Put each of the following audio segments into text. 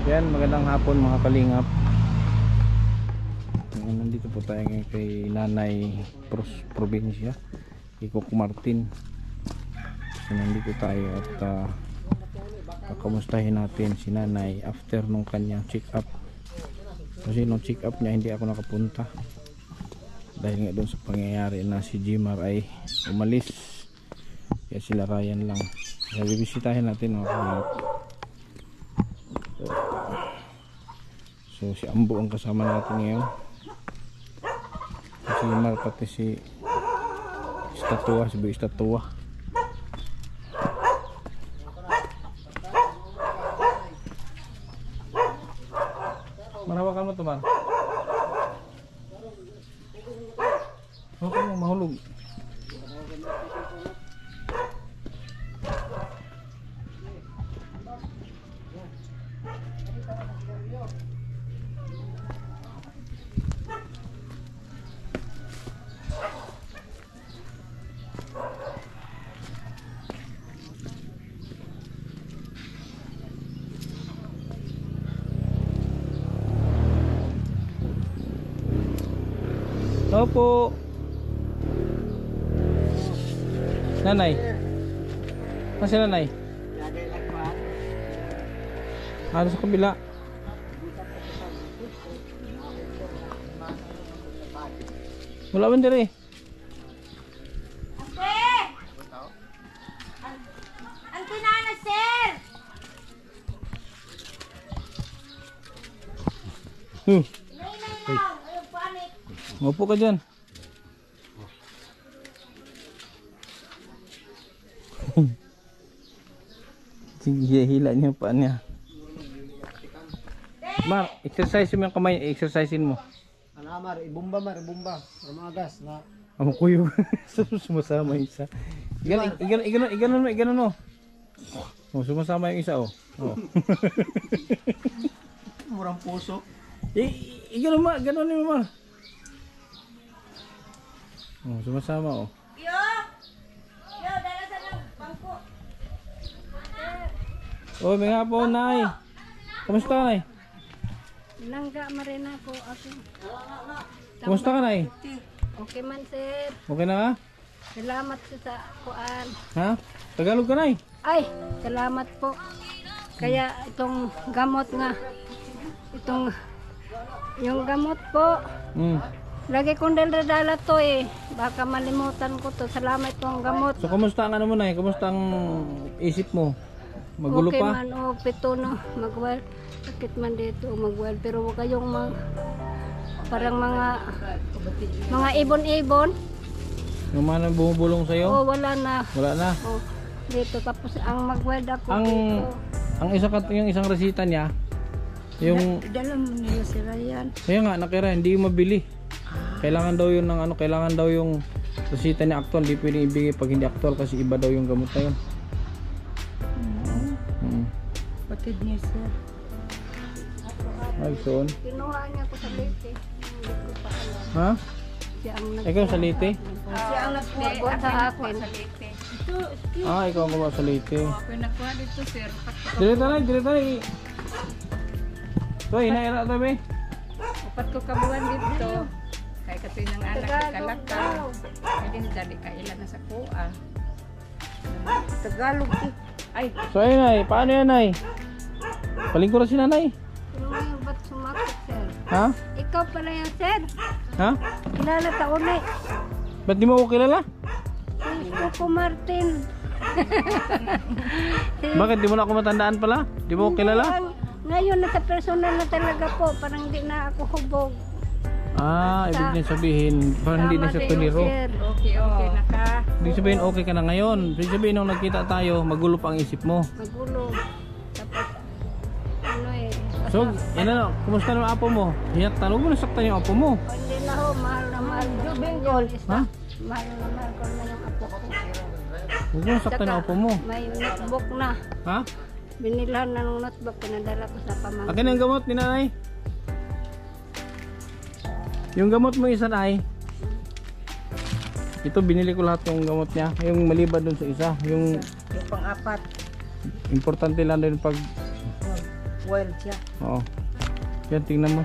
Yan, magandang hapon mga kalingap. Nandito po tayo ngayon kay Nanay Probinsya, Ikok Martin. So, nandito tayo at kakamustahin natin si Nanay after nung kanyang check up. Kasi nung check up niya hindi ako nakapunta dahil nga doon sa pangyayari na si Jimar ay umalis, kaya sila Ryan lang. So, bibisitahin natin mga kalingap. So si Ambo ang kasama natin ngayon, si Jimar pati si Estatua, si Bu Estatua. Marawakan mo ito, Mar. Huwag mo mahulog. Opo. Nanay. Kasi nanay. Ano sa kabila? Wala man dire. Ante na sir. Upo ka dyan. Sige, hila niya pa niya. Mar, exercise mo yung kamay, exercisein mo. Ano Mar, ibumba Mar, ibumba. Rumagas na. Amo kuyo. Sumasama yung isa. Iganon mo. Oh, sumasama yung isa oh. Oh. Murang puso. Iganon mo, ganon mo. Oh, sumasama oh. Yo, dala sa ng bangko. Oh, may hapon, Nay. Kamusta ka, Nay? Nangga marin ako. Kamusta ka, Nay? Okay man sir. Okay na ka? Salamat sa kuan. Ha? Tagalog ka, Nay? Ay, salamat po. Kaya itong gamot nga. Yung gamot po. Lagi kong dala to eh. Baka malimutan ko to. Salamat itong gamot. So, kamusta ang ano mo, Nay? Kamusta ang isip mo? Magulo okay pa? Man, pito no. Magwal. Sakit man dito magwal. Pero huwag kayong parang mga ibon-ibon. Yung mga bumubulong sa'yo? Oh, wala na. Wala na? Oh, dito. Tapos ang magwal ako Ang isa yung isang resita niya, yung... Dala mo niya si Ryan. Kaya nga, nakira, hindi yung mabili. Kailangan daw yun ng ano, kailangan daw yung resita niya actual, hindi pwedeng ibigay pag hindi actual kasi iba daw yung gamot na yun. Patid niya sir. Ay, son. Kinuha niya ko sa Leyte. Hindi ko pa alam. Ha? Siya ang Ikaw sa Leyte? Siya ang nagbuhat sa akin. Ah, ikaw ang gumawa sa Leyte. Ako nakuha dito sir. Direta na. So, inaira ito, be. Upat ko kabuhan dito. Kaya kasi ng anak ko kalakaw. Hindi dali ka ilan na sa kuha. Tagalog eh. Ay. So, ayun, Nay. Paano yan, Nay? Palingkuran si Nanay. Ano yung ba't sumakit sir? Ha? Ikaw pala yan sir. Ha? Kilala taon eh. Ba't di mo ako kilala? Ikok Martin. Bakit? Di mo na ako matandaan pala? Di mo ako kilala? Ngayon nasa personal na talaga po. Parang hindi na ako hubog. Ah, ibig niya sabihin, parang hindi na siya tuliro. Okay na ka. Ibig sabihin, okay ka na ngayon. Ibig sabihin, nung nagkita tayo, magulo pa ang isip mo. Magulo. Tapos, ano eh. So, yan na, kumusta na ang apo mo? Hiyat, tanong mo, nasaktan yung apo mo. Hindi na ho, mahal na mahal. Bingol. Ha? Mahal na mahal ko na yung apo ko. Huwag mo nasaktan yung apo mo. May notebook na. Ha? Binilhan na ng notebook, pinadala ko sa pamangkin. Akin ang gamot ni Nanay. Yung gamot mo isa, Nay. Ito binili ko lahat yung gamot niya. Yung maliban dun sa isa. Yung pang-apat. importante lang din pag wild siya. Oo. Yan, tingnan mo.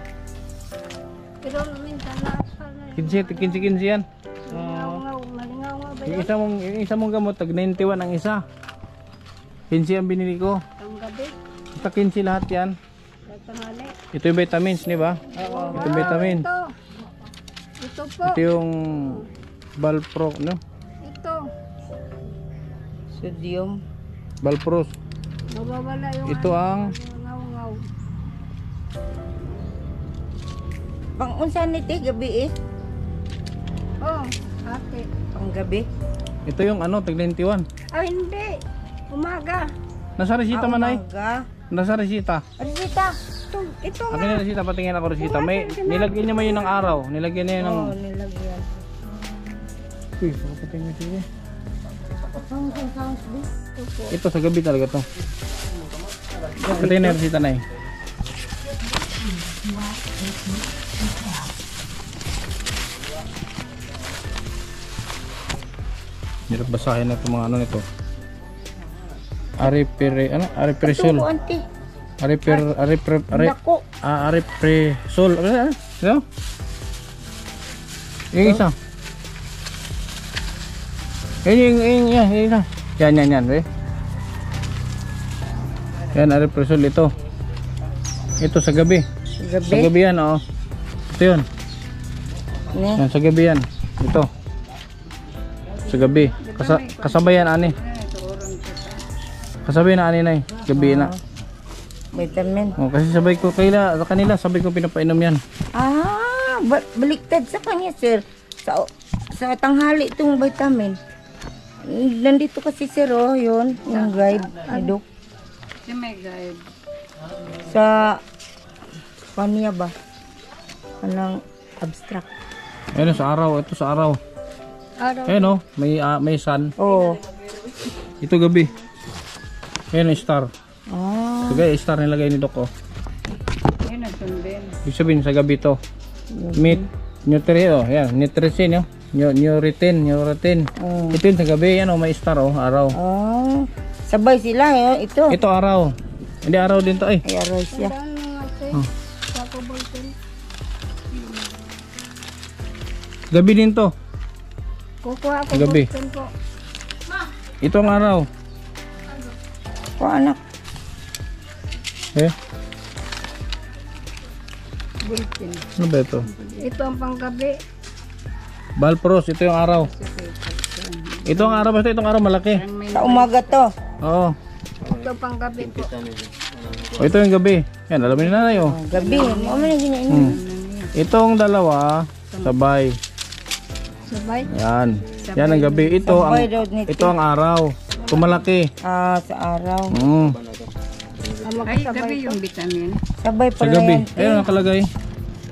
Pero minsan na sana. 15 yan. Malingaw ba Yung yun? isa mong gamot, tag 91 ang isa. 15 ang binili ko. Ang gabi. Basta 15 lahat yan. Tanghali. Ito yung vitamins, di ba? Ito yung vitamin. Ito po. Ito yung Valpro, no? Ito. Sodium. Valpros. Mawawala yung Ito ang ngaw-ngaw. Pang unsa ni te gabi eh? Oh, ate. Pang gabi. ito yung ano, tag 91. Ah, hindi. Umaga. Nasa resita man ay. Umaga. Nasa resita. Rosita. Ito Akin nga. yung resita, patingin ako resita. May nilagyan niya man yun ng araw. Nilagyan niya yun ng Oh, nilagyan. Uy, patingin siya. Sounds Ito sa gabi talaga to. Patingin na yung resita na eh. Hirap basahin na itong mga ano nito. Aripresol. Tuko anti. Dako. Aripresol. Ano? Yung isa. Yung isa. Yan. Yan, Aripresol ito. Ito sa gabi. Sa Gabi. gabi yan, oo. Ito yun. Ne. Yan, sa gabi yan. Ito. Sa gabi. Kasabay yan, ani. Kasabay na, ani na eh. Gabi na. Vitamin. Oh, kasi sabay ko kanila sabay ko pinapainom yan. Ah, baliktad sa kanya sir. Sa tanghali itong vitamin. Nandito kasi sir oh, yun, yung guide ni Doc. Si may guide. Sa kanya ba? Anong abstract? Ayun sa araw, ito sa araw. Araw. Ayun oh, may sun. Oh. Ito gabi. Ayun yung star. Ah, Sige, star nilagay ni Doc oh. Yan ang sundin. Ibig sabihin sa gabi to. Meat, nutrient oh, yan, nutrition oh. Nuretin. oh. Ito yun sa gabi, yan oh, may star oh, araw. Ah, sabay sila eh. Ito. Ito araw. Hindi araw din to eh. Ay, aray siya. Saan mga ate? Oh. Sako bulletin. Gabi din to. Kukuha ko Gabi. bulletin po. Ito ang araw. O anak. Eh, Bulletin. ano ba ito? Ito ang panggabi. Valpros, ito yung araw. Ito ang araw, basta itong araw malaki. Sa umaga to. Oo. Ito ang panggabi po. O, ito yung gabi. Yan, alam niyo na oh. Gabi. Mama na ganyan. Itong dalawa, sabay. Sabay. Yan. Yan ang gabi. Sabay daw nito. Ito ang araw. Ito malaki. Ah, sa araw. Ay, gabi yung vitamin. Sabay Sa pala gabi. yan. Ayun nakalagay.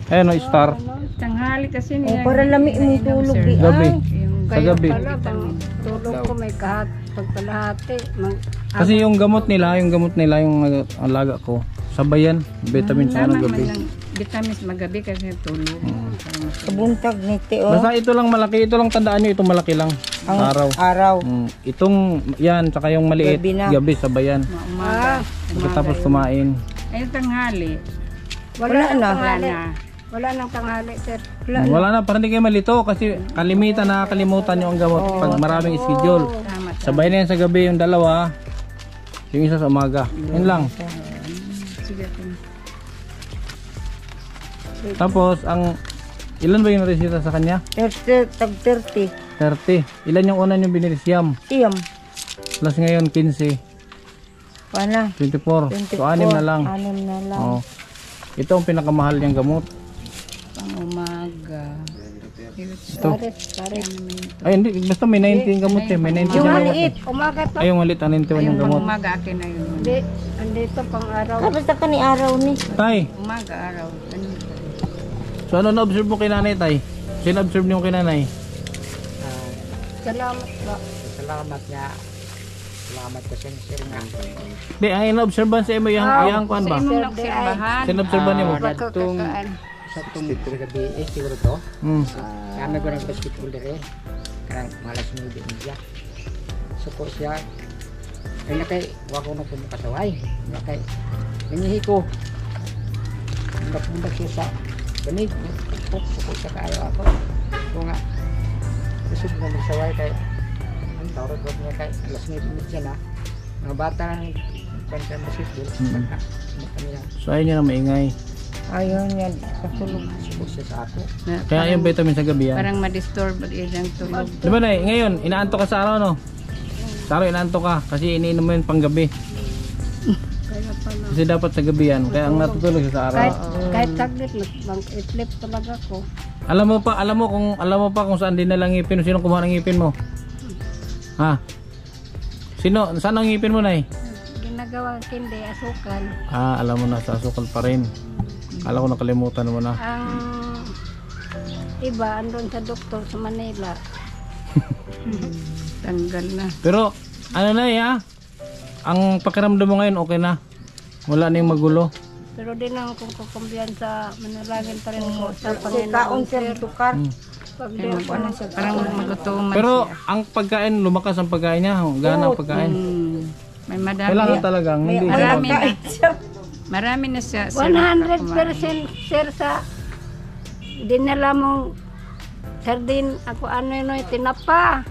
Ayun o, star. Tanghali kasi Oh, para lami mong tulog di Gabi. ay. Sa gabi. Pala, pang tulog ko may pagkalahati. Kasi yung gamot nila, yung alaga ko, sabay yan. Vitamin sa ano gabi. Vitamins magabi kasi tulog. Kabuntag ni Teo. Basta ito lang malaki. Ito lang tandaan nyo. Ito malaki lang. Ang Araw. Araw. Itong yan, tsaka yung maliit. Gabi na. Gabi, sabay yan. Umaga. Pagkatapos kumain. Ay, tanghali. Wala na. Wala nang tanghali, sir. Wala na, parang hindi kayo malito kasi nakakalimutan nyo ang gamot pag maraming schedule. Tama. Sabay na yan sa gabi yung dalawa, yung isa sa umaga. Yun lang. Sige. Tapos, ilan ba yung resita sa kanya? 30. 30. Ilan yung una yung binili? Siyam. Siyam. Plus ngayon, 15. Pana. 24. So, 6 na lang. 6 na lang. Oo. Ito ang pinakamahal niyang gamot. Pang umaga. Ito. Pares. Ay, hindi. Basta may 19 gamot eh. May 19 Yung na gamot. maliit. Umaga to. Ay, yung maliit. 91 yung gamot. Umaga akin na yun. Hindi. Andito pang araw. Tapos na ka ni araw ni. Tay, Umaga, araw. so ano na-observe mo kay nanay, Tay? Sino observe niyo kay nanay? Salamat po. Salamat nga. Salamat kasi sir nga. Di, ang ina-obserban sa imo yung kuan ba? Sino nagserbahan? Sino-obserban niyo mo? Pagkakakaan. Sa itong gabi siguro to. Kami ko ng basketball dire. Karang malas 9 niya. So ko siya Ay nakay, wako na po makasaway. Nakay, nangihi ko. Pundak siya sa banig. Pukpuk sa kayo ako. So nga, gusto mo magsaway kay, ang tawag ko niya kay, alas 9 siya na. Mga bata lang, pantay masisbol. Niya. So ayun yun ang maingay. Ayun yan, katulog. Subok siya sa ako. Kaya yung vitamin sa gabi yan. Parang ma-disturb ang iyang tulog. Di ba Nay, ngayon, inaantok ka sa araw no? Sa araw inaantok ka kasi iniinom mo yun pang gabi. Kaya pala. Kasi dapat sa gabi yan, kaya ang natutulog siya sa araw. Kahit saglit, mag-sleep talaga ko. Alam mo pa kung saan dinala ngipin, sino kumuha ng ngipin mo? Ha? Saan ang ngipin mo, Nay? Ginagawa kindi, asukal. Ah, alam mo na, sa asukal pa rin. Kala ko nakalimutan mo na. Ang iba, andun sa doktor sa Manila. Tanggal na. Pero, ano na ha? Ang pakiramdam mo ngayon, okay na. Wala na yung magulo. Pero di na akong kukumbiyansa, manalangin pa rin ko sa Kaon Panginoon. sir, tukar. Pag di ako na siya. Parang magutuman Pero, siya. ang pagkain, lumakas ang pagkain niya. Gana ang pagkain. May madami. Kailangan talagang, hindi siya Marami na. Marami na siya. 100% sir sa dinala mong sardin, ako ano yun, tinapa.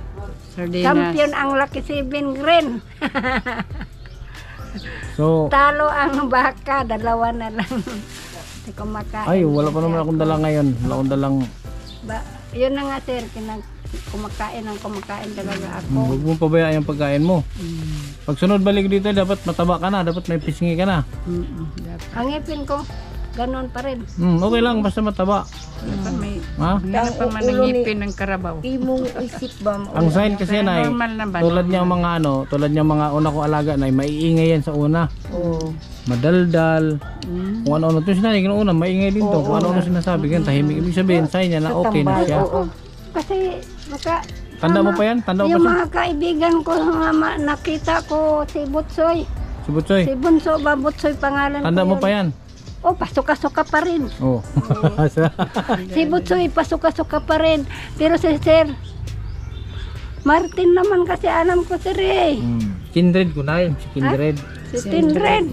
Sardinas. Champion ang Lucky 7 Green. So, Talo ang baka, dalawa na lang. Hindi ko makain. ay, wala pa naman akong dala ngayon. Wala akong dalang, Yun na nga sir, kumakain talaga ako. huwag mong pabayaan yung pagkain mo. Pag sunod balik dito, dapat mataba ka na. Dapat may pisngi ka na. Ang ngipin ko, ganun pa rin. Okay lang, basta mataba. May Ha? Ano pa man ang ngipin ng karabaw. Imong isip ba? Ang sign kasi na Normal na ba? tulad niyang mga tulad niyang mga una kong alaga na maiingay yan sa una. Oo. Madaldal. Kung ano-ano ito sinabi, kung una maingay din to. Kung ano-ano sinasabi, ganyan tahimik. Ibig sabihin, sign niya na okay na siya. Kasi Tanda mo pa yan? Tanda mo pa yung siya? mga kaibigan ko, nakita ko si Butsoy. Si Butsoy. Si Bunso ba Butsoy pangalan Tanda ko mo yun. pa yan? Oh, pasuka-suka pa rin. Oh. Si Butsoy, pasuka-suka pa rin. Pero si Sir Martin naman kasi alam ko sir eh. Kindred ko na yun. Si Kindred. Si Tindred.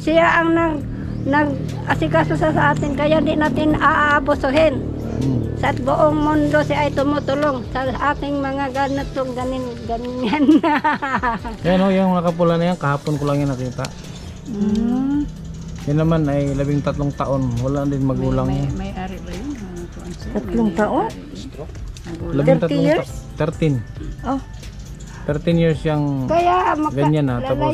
Siya ang nag-asikaso sa atin, kaya di natin aabusuhin. Sa buong mundo siya ay tumutulong sa ating mga ganitong ganyan. Yan o, yung nakapula na yan. Kahapon ko lang yan nakita. Yan naman ay 13 taon. Wala din magulang yan. May ari ba yun? 3 taon? 13 years? 13. Oh. 13 years yung Kaya ganyan na. Tapos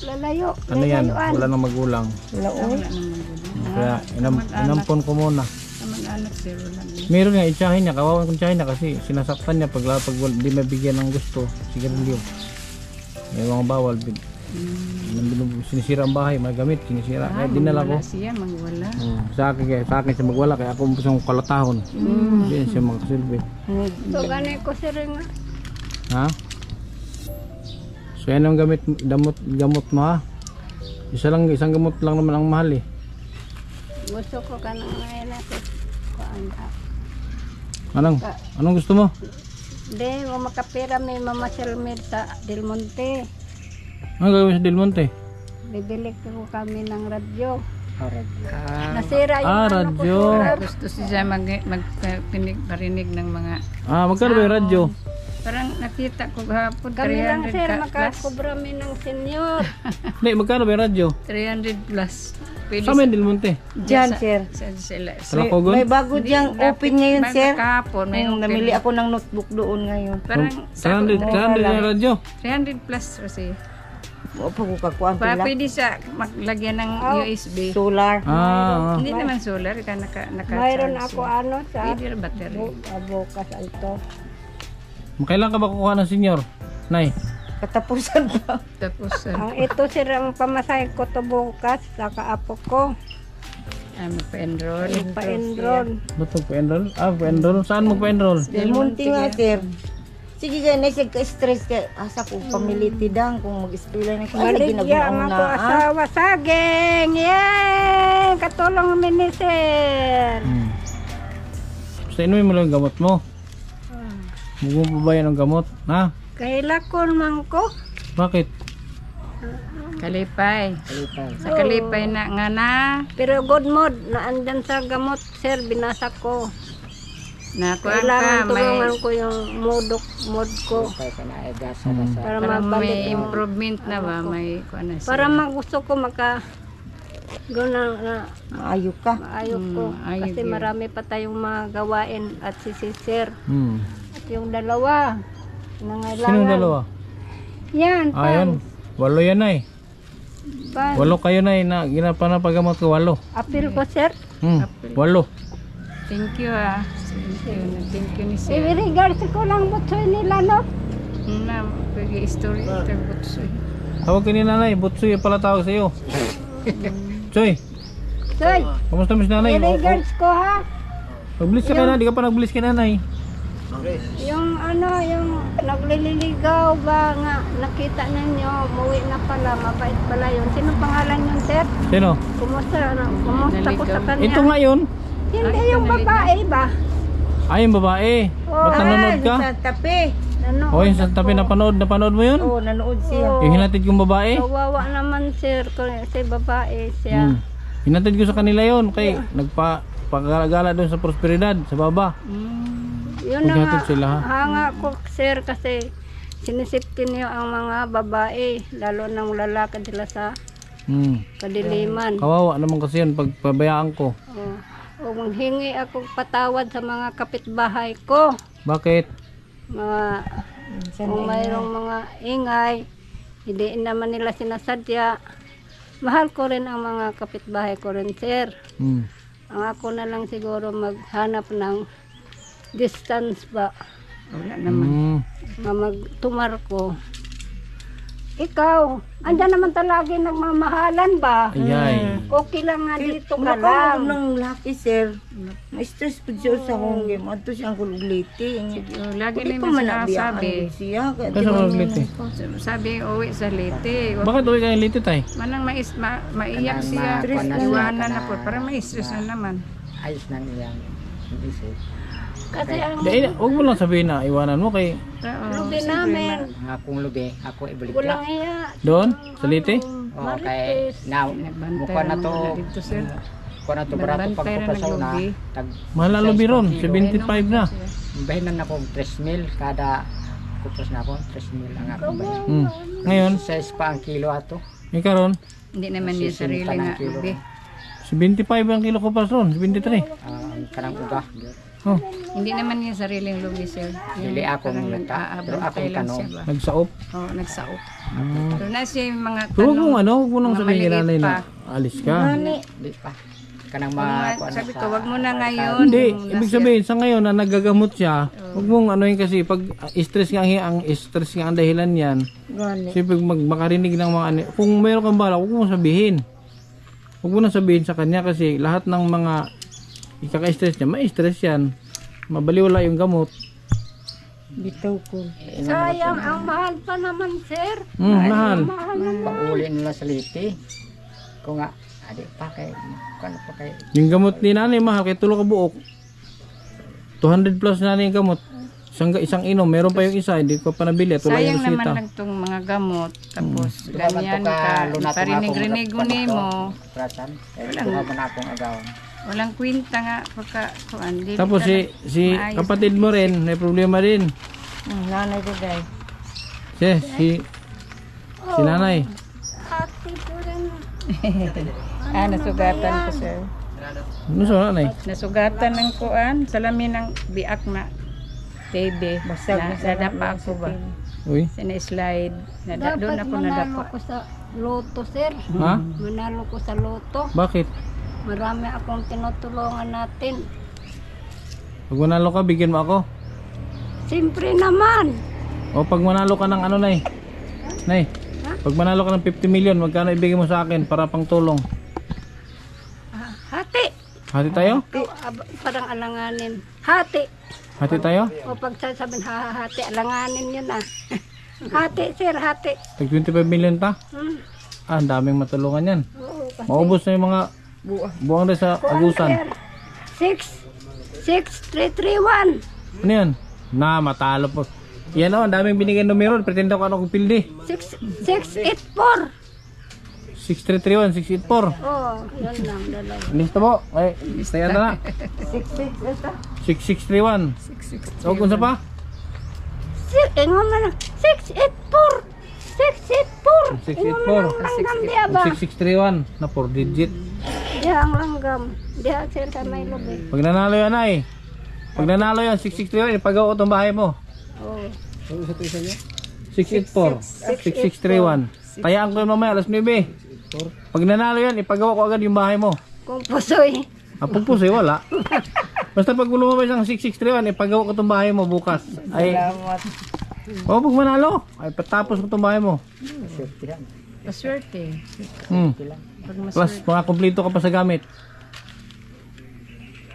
lalayo. ano yan, lalayuan. wala nang magulang. Laon. Kaya inampon ko muna. Anak zero lang. Meron nga itsahin niya, kawawan kong itsahin niya kasi sinasaktan niya pag di mabigyan ng gusto. Sigarilyo. May mga bawal. Sinisira ang bahay, mga gamit, sinisira. Kaya dinala ko. Wala siya, magwala. Sa akin siya magwala, kaya ako gusto kong kalatahon. Hindi siya magkasilbi. So ganun ko sir nga. Ha? So yan ang gamot mo ha? Isang gamot lang naman ang mahal eh. Gusto ko ka nang ngayon natin. Anong gusto mo? Hindi, makapira may mamasyal sa Del Monte. Ano gagawin sa Del Monte? Bibili ko kami ng radyo. Nasira yung radyo. ko, sir. Gusto siya marinig ng mga... Magkano ba yung radyo? Parang nakita ko hapon, Kami lang 300 sir, plus. makakubra mi ng senior. Hindi, magkano ba yung radyo? 300 plus. Pwede Sa amin, Del Monte. Diyan, sir. sila. Talakogon? May bago diyang open ngayon, sir. Kahapon, may open. Namili ako ng notebook doon ngayon. Parang 300 yung radyo. 300 plus kasi. Opo ko kakuan Para pila. pwede siya maglagyan ng USB. Solar. Hindi naman solar, naka Mayroon ako ano sa Pwede yung battery. bukas ito. Kailan ka ba kukuha ng senior? Nay? Katapusan pa. Tapos, Ang ito sir ang pamasahe ko to bukas sa kaapo ko. magpa-enroll. Pa-enroll. Ba't magpa-enroll? Pa-enroll? Saan magpa-enroll? Del Monte nga, sir. Sige ganyan, ka-stress ka. Asa ko, pamilitidang kung mag-eskwela na ko. Ay, lagi na Baligya ang ako asawa saging. Yay! Katulong mini sir. Basta inumin mo lang yung gamot mo. Huwag mo pabayan ng gamot. Ha? Kailakon man ko. Bakit? Kalipay. Kalipay. Sa Kalipay na nga na. Pero good mood, naandyan sa gamot, sir, binasak ko. Nakuha Kailangan ka. tulungan ko yung mood ko. Kalipay ka na ay gasa na sa Para Para mabalik may yung- improvement na ba? May kuha na siya. Para gusto ko na Maayo ka. maayos ko. ayos Kasi yun. marami pa tayong mga gawain at si sir. Hmm. At yung dalawa, nangailangan. Sinong dalawa? Yan, Ayun. 8 yan ay. pan. 8 kayo na na ginapanapagamot ko 8. Apil ko, sir. 8. Thank you ah. Thank you ni Sir. I-regards ko lang butsoy nila, no? Ma'am, pag-i-story ito butsoy. Tawag ka ni nanay, Butsoy pala tawag sa iyo. Choy, Soy, kamusta mo si nanay? i-regards ko, ha? Nag-bliss ka na, di ka pa nag-bliss kay nanay. Yung yung naglililigaw ba nga, nakita ninyo, umuwi na pala, mabait pala yun. Sino pangalan yun, sir? Sino? Kumusta ko sa kanya? Ito ngayon. Hindi yung babae ba? Ay, yung babae. Ba't nanonood ka? Sa tabi. Nanood O, yung sa tabi napanood mo yun? Oo, nanood siya. Yung hinatid kong babae? Kawawa naman, sir, kasi babae siya. Hinatid ko sa kanila yun. Kay nagpagala doon sa prosperidad, sa baba. Yun na nga, Paghatid sila, ha? hanga ko, sir, kasi sinisipti niyo ang mga babae, lalo ng lalaki sila sa kadiliman. Kawawa naman kasi yun pag pabayaan ko. O manghingi ako patawad sa mga kapitbahay ko. Bakit? Kung mayroong mga ingay, hindi naman nila sinasadya. Mahal ko rin ang mga kapitbahay ko rin, sir. Ang ako na lang siguro maghanap ng distance ba, Wala naman. na magtumar ko. Ikaw, andyan naman talaga nagmamahalan ba? Ayay. Okay lang nga dito ka Nakawag lang. ng laki, sir. Ma-stress po siya sa akong game. Ato siyang kulugliti. Lagi Hindi na pa yung man nabiyakan sinasabi. siya. Kasi magliti. Sabi, uwi sa Leyte. Bakit uwi kayo litit ay? Manang maiyak siya. Stress na Iwanan siya. na po. Parang ma-stress na naman. ayos na niyang isip. Kasi ang Huwag mo lang sabihin na iwanan mo kay lubi namin, Ang akong lubi, ako ibalik kulang iya. doon, sa liti. Oo, kay now, mukha na to, dito, sir. mukha na to barato pag Nagbantay na pupasaw na. naglubi. Tag, Mahal ang lubi ron, 75 na. bahinan na ko 3,000 kada kupos na ako, 3,000 ang akong bahin. Ngayon, 6 pa ang kilo ato. may karon, Hindi naman yung sarili nga lubi. 75 ang kilo ko pa ron, 73. Ang kanang uga. Oh, Hindi naman yung sariling lubi, sir. Dili ako Parang nagta, pero nag-aabantay akong lang tanong. siya ba? nagsaop. Oo, nagsaop. Pero nasa yung mga Pero huwag mong huwag mo nang mga sabihin kay maliit nanay na pa. alis ka. Di pa. Kanang Sabi ko, wag mo na ngayon. Hindi, Kung ibig nasa- sabihin sa ngayon na nagagamot siya, huwag mong ano yun kasi pag stress nga ang stress nga ang dahilan yan. Gani. Kasi pag makarinig ng mga kung mayroon kang bala, huwag mo sabihin. Huwag mo na sabihin sa kanya kasi lahat ng mga ikaka-stress niya, may stress yan. Mabaliwala yung gamot. Bitaw ko. Sayang, ang mahal pa naman, sir. Mahal. Pauli nila sa liti. Kung nga, adi pa kay, kung ano pa kay, Yung gamot ni nanay mahal, kaya tulo ka buok. 200 plus na yung gamot. Isang inom, meron pa yung isa, hindi ko pa nabili at wala Sayang yung naman resita. lang tong mga gamot. Tapos, Lumaban ganyan to ka, lunatong parinig-rinig akong mo. Pratan. Lumaban na akong agawan. Walang kwenta nga pagka kuan. Dili Tapos talaga si maayos. kapatid mo rin, may problema rin. Nanay ko guys. Si nanay. Ate ko rin. Nasugatan ko, sir. Ano sa nanay? Nasugatan ng kuan, salamin ng biak na TV. Nadapa ako ba? Uy. Sina-slide. Doon Dapat ako manalo nadapa. ko sa loto, sir. Ha? Manalo ko sa loto. Bakit? Marami akong tinutulungan natin. Pag manalo ka, bigyan mo ako. Siyempre naman. O pag manalo ka ng ano, nay? Nay, pag manalo ka ng 50 million, magkano ibigay mo sa akin para pang tulong? Hati. Hati tayo? Parang alanganin. Hati. Hati tayo? O pag sasabihin, hati, alanganin yun ah. Hati, sir, hati. Tag 25 million ta? Ang daming matulungan yan. Oo, kasi Maubos na yung mga buwang rin sa agusan. 6-3-3-1. Ano yan? Na, matalo po. Yan o, ang daming binigay numero. Pretenda ko ano kong pildi. 6-8-4. 6331, 684. Oo, yun lang, dalawa. Lista po. Ay, stay na. 6631. O kung sa pa? Ingon na lang, 684! 684! Ingon na lang langgam diya ba? 6631 na 4 digit. Diya ang langgam. Diya sir sa may lubi. Pag nanalo yan ay. Pag nanalo yan, 6631, ipagawa ko itong bahay mo. Oo. 684, 6631. Tayaan ko yun mamaya, alas 9. Pag nanalo yan, ipagawa ko agad yung bahay mo. Kung pusoy. Apag po sa'yo, wala. Basta pag lumabas ang 6631, ipagawa ko itong bahay mo bukas. Ay, pag manalo, ay patapos ko itong bahay mo. Maswerte. Pag Plus, mga kumplito ka pa sa gamit.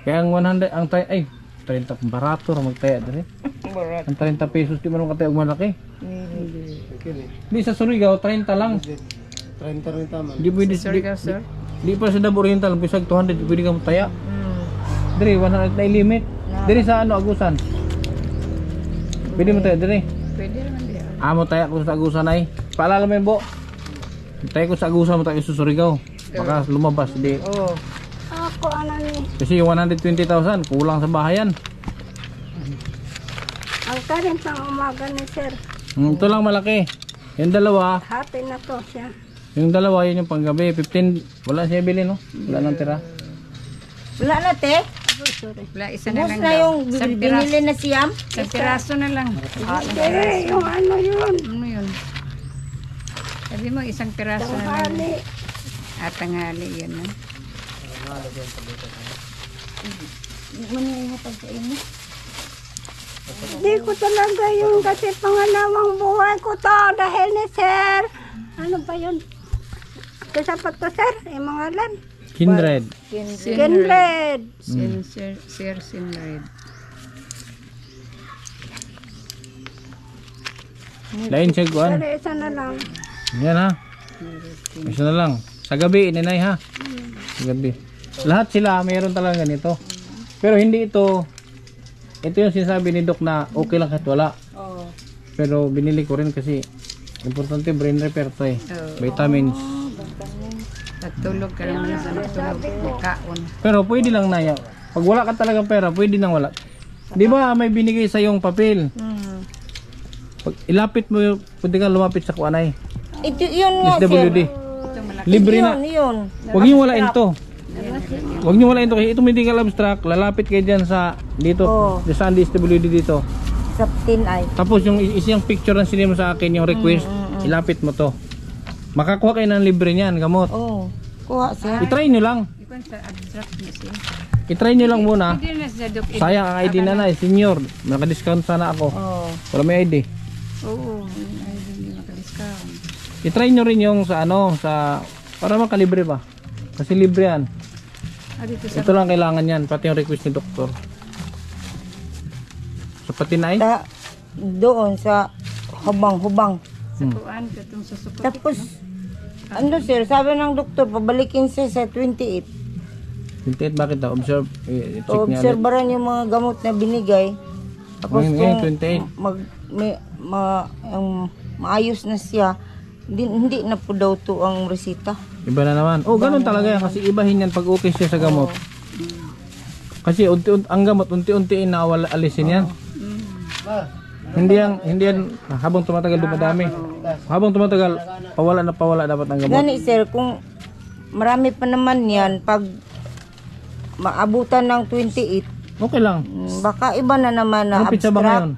Kaya ang 100, ang tayo, ay, 30 pang barato, magtaya din. Ang 30 pesos, di man katayag malaki. Di sa Surigao, 30 lang. 30 rin tama. Di pwede, Surigao, sir. di pa sa Davao Oriental, bisag 200, di pwede ka mataya. Diri, 100 na limit. Diri sa ano, Agusan. Pwede mo tayo, diri. Pwede naman diya. Mo tayo ko sa Agusan ay. Paalala mo yun, Bo. Tayo ko sa Agusan, mo tayo sa Surigao. Baka lumabas, di. Oo. Ako ano ni. Kasi yung 120,000, kulang sa bahayan. Ang karin pang umaga ni sir. Ito lang malaki. Yung dalawa, Hati na to siya. yung dalawa yun yung panggabi. 15, wala siya bili, no? Wala nang tira. Wala na, te. Oh, sorry. Wala, isa na Ubus lang na daw. yung Isang binili na siyam. Isang piraso na lang. Eh, yung ano yun. Ano yun? Sabi mo, isang piraso na lang. Tanghali. At tanghali, yan na. Hindi ko talaga yun kasi pangalawang buhay ko to dahil ni sir. Ano ba yun? Kasapat to sir, yung mga lan. Kindred. Kindred. Sir Sinred. Lain siya kuan. Pero isa na lang. Yan ha. Isa na lang. Sa gabi, ninay ha. Sa gabi. Lahat sila mayroon talaga ganito. Pero hindi ito. Ito yung sinasabi ni Doc na okay lang kahit wala. Pero binili ko rin kasi importante brain repair to eh. Vitamins. Natulog ka lang na sa natulog. Kaon. Pero pwede lang na yan. Pag wala ka talagang pera, pwede nang wala. Di ba may binigay sa yung papel? Pag ilapit mo, pwede kang lumapit sa kuanay. Ito yun nga, sir. SWD. Libre na. Yun. Huwag niyo walain to. Huwag niyo walain to kasi ito medical abstract. Lalapit kayo dyan sa dito. Sa DSWD dito. Sa tinay. Tapos yung isang picture na sinimo sa akin, yung request, ilapit mo to. Makakuha kayo ng libre niyan, gamot. Oo. Kuha, sir. I-try nyo lang. Ikon sa abstract na siya. I-try nyo lang muna. Pwede na sa Doc. Sayang ang ID na senior. Naka-discount sana ako. Oo. Wala may ID. Oo. Ay, hindi makadiscount. I-try nyo rin yung sa ano, sa para makalibre ba? Kasi libre yan. Dito sa Ito lang kailangan yan, pati yung request ni doktor. Sa patinay? Doon sa hubang-hubang. kuan, katong sa sukot. Tapos, ano sir, sabi ng doktor, pabalikin siya sa 28. 28, bakit daw? Observe, check niya ulit. Obserbaran yung mga gamot na binigay. Tapos Ngayon, kung 28. maayos na siya, hindi na po daw to ang resita. Iba na naman. Oh, ganun talaga yan. Kasi ibahin yan pag okay siya sa gamot. Kasi ang gamot, unti-untiin na alisin yan. Hindi yan habang tumatagal dumadami. Habang tumatagal, pawala dapat ang gamot. Gani sir, kung marami pa naman yan, pag maabutan ng 28, Okay lang. baka iba na naman na Anong pizza ba ngayon?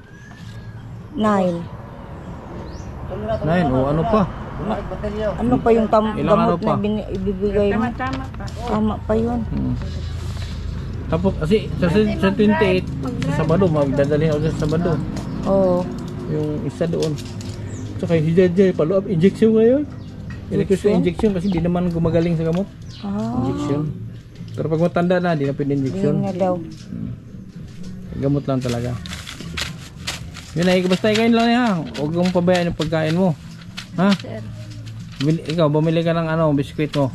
9. 9. O ano pa? Ano pa yung Ilang araw gamot na pa? ibibigay mo? Tama pa. Tama pa yun. Tapos kasi sa 28, sa Sabado, magdadalhin ako sa Sabado. Oo. Yung isa doon. Tsaka si Jay, follow-up injection ngayon. Request ko injection kasi di naman gumagaling sa gamot. Injection. Pero pag matanda na, di na pwede injection. Yun na daw. Gamot lang talaga. Yun ay, basta ikain lang ha. Huwag mong pabayaan yung pagkain mo. Ha? Ikaw, bumili ka ng biskwit mo.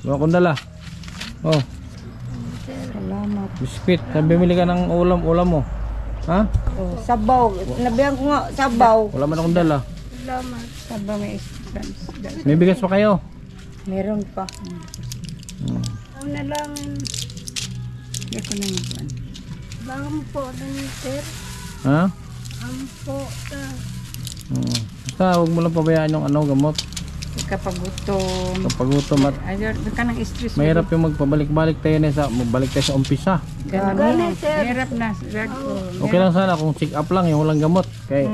Mga kundala. Oh, Salamat. biskwit. Bumili ka ng ulam mo. Ha? Oh, sabaw. Nabihan ko nga, sabaw. Wala man akong dala. Saba may May bigas pa kayo. Meron pa. Ang nalangin. Hindi ko na yung kuan. Bampo din, sir. Ha? Ampo. Basta huwag mo lang pabayaan yung gamot. Kapag gutom. Kapag gutom at Ayun, ka ng stress. mahirap yung magpabalik-balik tayo na magbalik tayo sa umpisa. Ganun, sir. Hirap na. Okay lang sana kung check up lang, yung walang gamot. Kaya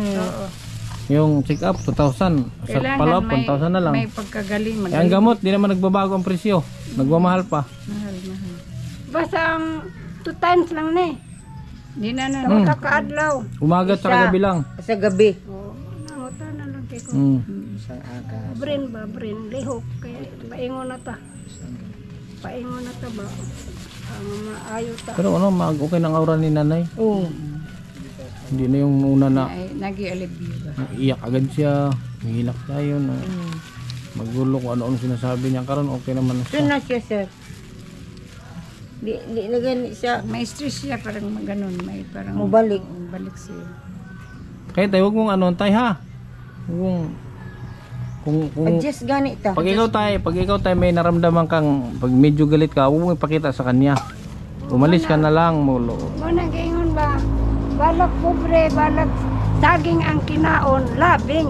yung check up 2,000. Sa follow up 1,000 na lang. May pagkagaling. Eh, ang gamot, di naman nagbabago ang presyo. Nagmamahal pa. Mahal. Basta ang 2 times lang na eh. Di na na. Hmm. Kakaadlaw. Umaga at saka gabi lang. Sa gabi. Nanguta na lang kay ko. Isang aga. Brain. Lihok. Kaya paingon na ta. Paingon na ta ba? Ang maayo ta. Pero okay ng aura ni nanay. Oo. Hindi na yung una na Ay, nag-i-alibyo ba? iyak agad siya. Mahilak tayo na. Magulo kung ano-ano sinasabi niya. Karon okay naman Ito siya. na siya, sir. Di na gani siya. May stress siya, parang ganun. May parang... Mabalik. Balik siya. Kaya tayo, huwag mong tay ha. Kung Adjust gani ta. pag ikaw tay may naramdaman kang pag medyo galit ka, huwag mo ipakita sa kanya. Umalis ka na lang mulo. Muna gayon ba? Balak pobre, balak saging ang kinaon, labing.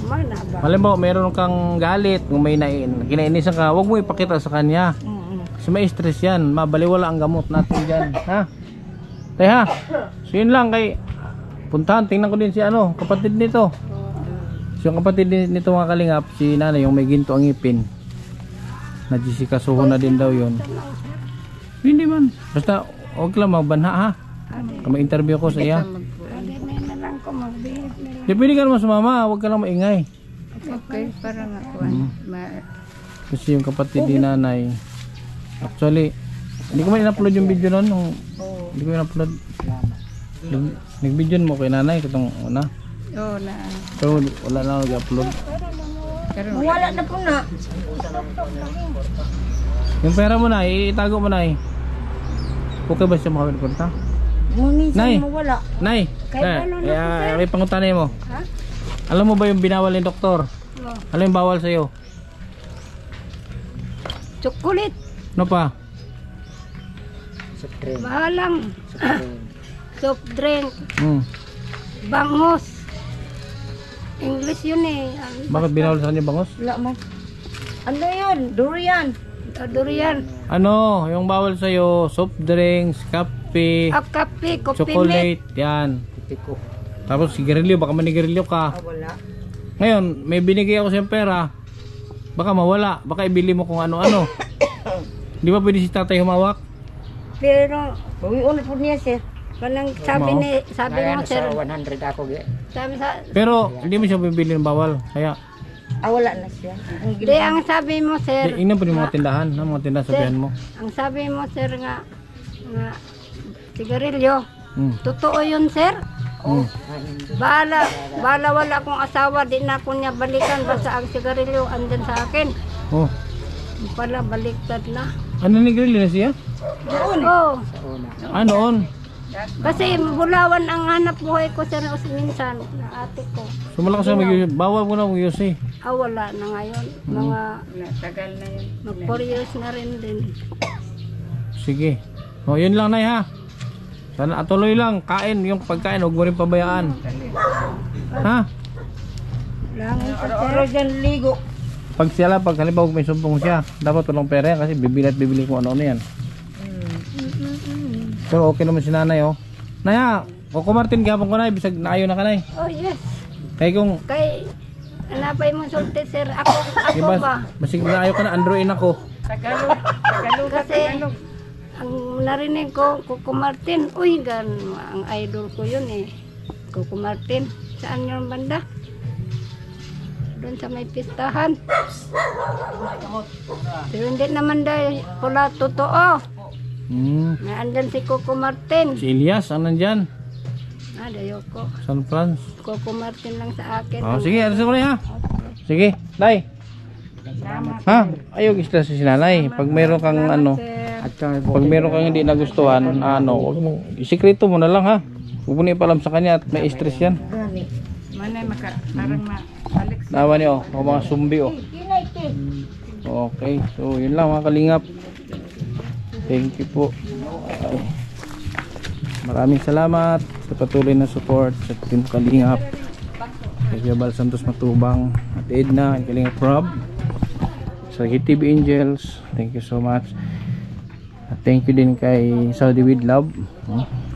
Mana ba? Halimbawa, meron kang galit, kung may kinainisan ka, huwag mo ipakita sa kanya. Kasi may stress yan, mabaliwala ang gamot natin dyan. Ha? Tay ha? So yun lang kay puntahan, tingnan ko din si kapatid nito. So yung kapatid nito mga kalingap, si nanay yung may ginto ang ngipin. Najisikasuho na din daw yun. Hindi man. Basta huwag lang magbanha ha. Kung interview ko sa iya. Hindi na lang ko magbihip nila. Di pwede ka naman sumama, huwag ka lang maingay. Okay, parang ako. Kasi yung kapatid ni nanay, actually, hindi ko man in-upload yung video nun. Hindi ko in-upload. Nag-video mo kay nanay, itong una. Oo na. Pero wala na nag-upload. Pero Wala na po na. Yung pera mo na, itago mo na. Okay ba siya makapagpunta? Muni Nay. siya mawala. Nay, may pangutanay mo. Ha? Alam mo ba yung binawal ni doktor? Oh. Ano yung bawal sa'yo? Chocolate, Ano pa? Supreme. mahalang, soft drink, bangos. English yun eh. Bakit binawal sa kanya bangos? Wala man. Ano yun? Durian. Durian. Ano, yung bawal sa'yo, soft drinks, kape, Kape, kopi chocolate, yan. Tiko. Tapos sigarilyo, baka manigarilyo ka. Wala. Ngayon, may binigay ako siyang pera. Baka mawala, baka ibili mo kung ano-ano. Di ba pwede si tatay humawak? Pero, Uwi po niya, sir. kanang sabi mo sir, Sa 100 ako. sabi sa, Pero hindi mo siya bibili ng bawal. Kaya, Wala na siya. di ang sabi mo sir, ingnan po yung mga tindahan, mga tindahan sabihan mo. ang sabi mo sir nga sigarilyo, totoo yun sir? Bala wala akong asawa, di na ako niya balikan, basta ang sigarilyo andyan sa akin. Oh, Pala baliktad na. ano nigrilyo na siya? Oo. Noon? Kasi bulawan ang hanap buhay ko sir minsan na ate ko. So malakas na bawal mo na mag-use eh. Wala na ngayon. Mga tagal na yun. mag 4 years na rin din. Sige. O, yun lang, Nay, ha? Sana atuloy lang. Kain. Yung pagkain, huwag mo rin pabayaan. Ha? Langit ko sir. Araw-araw dyan ligo. Pag halimbawa may sumpong siya, dapat walang pera yan kasi bibili ko ano yan. Pero okay naman si nanay, oh. Naya, o kumartin gapon ko na, bisag naayo na ka, Nay. Oh yes. Kaya kung, Kay anapay mo sulti sir. Ako diba, ba? basig naayo ka na, androin ako. Tagalog. Kasi ang narinig ko, Coco Martin, uy, ang idol ko yun eh. Coco Martin, saan yung banda? Doon sa may pistahan. Pero hindi naman dahil pula totoo. May andyan si Coco Martin. Si Elias, ang nandyan? Dayo ko. San Franz. Coco Martin lang sa akin. Oh, sige, alas ko na, ha? Sige, Day. Ha? Ayaw isla si nanay. Pag meron kang pag meron kang hindi nagustuhan, wag mo, isikreto mo na lang, ha? Huwag mo na ipalam sa kanya at may stress yan. Manay parang mabalik. Nawa niyo, mga sumbi, oh. Kinay, kid. Oh, Okay, so yun lang mga kalingap. Thank you po. Okay. Maraming salamat sa patuloy na support sa Team Kalingap, kay Jabal Santos Matubang at Edna and Kalingap Rob, sa TV Angels. Thank you so much. At thank you din kay Saudi with Love.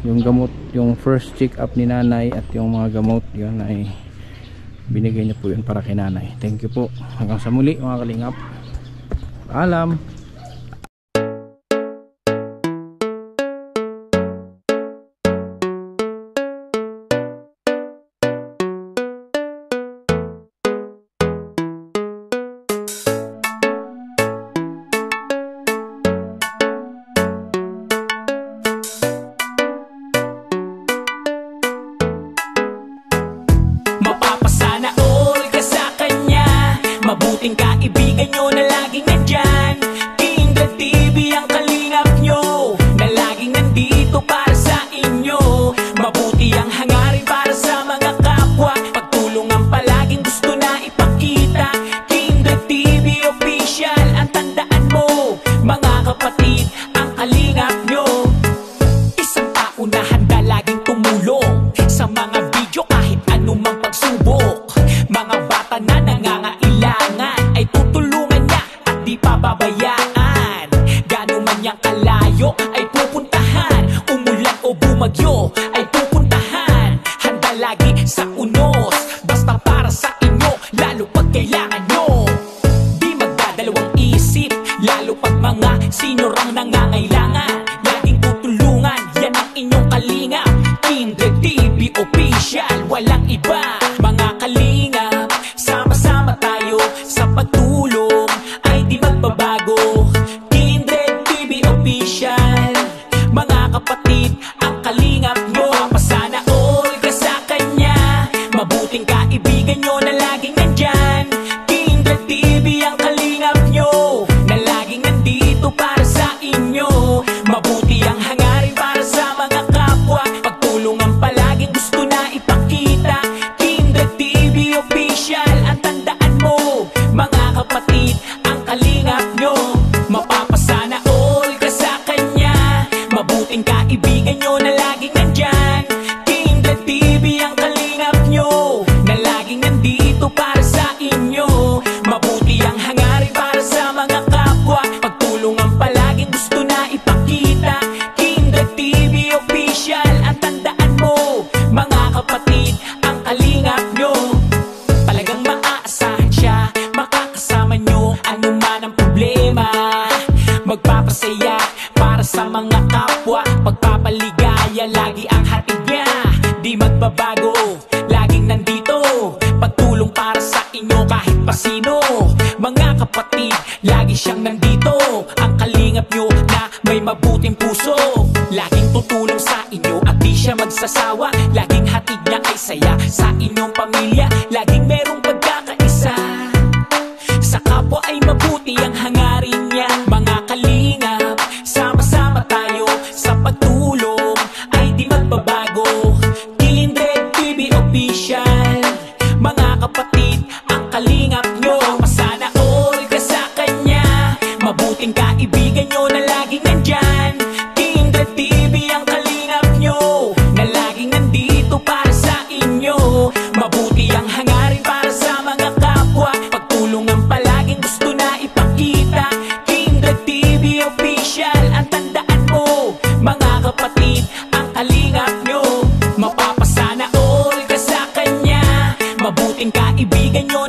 Yung gamot, yung first check up ni nanay at yung mga gamot, yun ay binigay niya po yun para kay nanay. Thank you po. Hanggang sa muli mga kalingap. Paalam. Mapapasana all ka sa kanya, mabuting kaibigan nyo na laging nandyan. Kindred TV ang kalingap nyo, na laging nandito para sa inyo. Mabuti ang hangarin para sa mga kapwa, pagtulungan palaging gusto na ipakita. Kindred TV official, ang tandaan mo, mga kapatid, ang kalingap nyo. Isang tao na handa laging tumulong sa mga video kahit anumang pagsubok. Mga bata na nangangailangan ay tutulungan niya at di pababayaan. Gano'n man niyang kalayo ay pupuntahan, umulan o bumagyo ay pupuntahan. Handa lagi sa unos, basta para sa inyo, lalo pag kailangan nyo. Di magdadalawang isip, lalo pag mga senior ang nangangailangan. Laging tutulungan, yan ang inyong kalingap. Kindred TV official, walang iba. Mga kalingap, sama-sama tayo sa pagtulong, ay di magbabago. Kindred TV official, mga kapatid, ang kalingap nyo. Mapasana all ka sa kanya, mabuting kaibigan nyo na laging nandyan. Kindred TV ang kalingap nyo, na laging nandito para sa inyo. Mabuti ang hangarin para sa mga kapwa, pagtulungan palaging gusto na ipakita. Kindred TV official, ang tandaan mo, mga kapatid, ang kalingap nyo. Mapapasana all ka sa kanya, mabuting kaibigan nyo na laging nandyan. Kindred TV ang kalingap nyo, na laging nandito para sa inyo. Mabuti ang hangarin para sa mga kapwa, pagtulungan palaging gusto na ipakita. Kindred TV official, ang tandaan mo, mga kapatid, ang kalingap nyo. Talagang maaasahan siya, makakasama nyo anuman ang problema. Magpapasaya para sa mga kapwa, pagpapaligaya lagi ang hatid niya. Di magbabago, laging nandito, pagtulong para sa inyo kahit pa sino. Mga kapatid, lagi siyang nandito, ang kalingap nyo na may mabuting puso. Laging tutulong sa inyo at di siya magsasawa, laging hatid niya ay saya sa inyong pamilya. Laging merong pagkakaisa, sa kapwa ay mabuti ang hangarin niya. Mga kalingap, sama-sama tayo sa pagtulong, ay di magbabago. Kindred TV official, mga kapatid, ang kalingap nyo. Masana all ka sa kanya, mabuting kaibigan nyo na laging nandyan. Kindred TV ang kalingap nyo, na laging nandito para sa inyo. Mabuti ang hangarin para sa mga kapwa, pagtulungan palaging gusto na ipakita. Kindred TV official, ang tandaan mo, mga kapatid, ang kalingap nyo. Mapapasana all ka sa kanya, mabuting kaibigan nyo